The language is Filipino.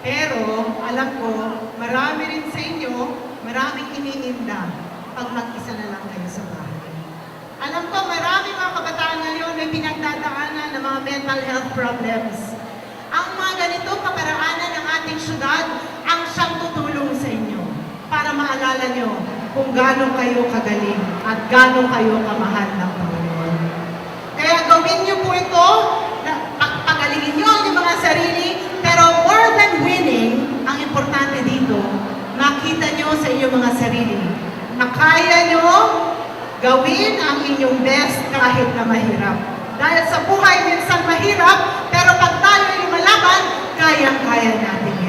Pero, alam ko, marami rin sa inyo, maraming iniinda pag mag-isa na lang kayo sa bahay. Alam ko, marami mga kabataan ngayon may pinagdadaanan ng mga mental health problems. Ang mga ganito kaparaanan ng ating syudad ang siyang tutulong sa inyo para maalala nyo kung gaano kayo kagaling at gaano kayo kamahal ng Panginoon. Kaya gawin nyo po ito, pagalingin nyo ang inyong mga sarili, pero more than winning, ang importante dito, makita nyo sa inyong mga sarili na kaya nyo gawin ang inyong best kahit na mahirap. Dahil sa buhay minsan mahirap, pero pag tayo ay lumalaban, kayang-kaya natin yan.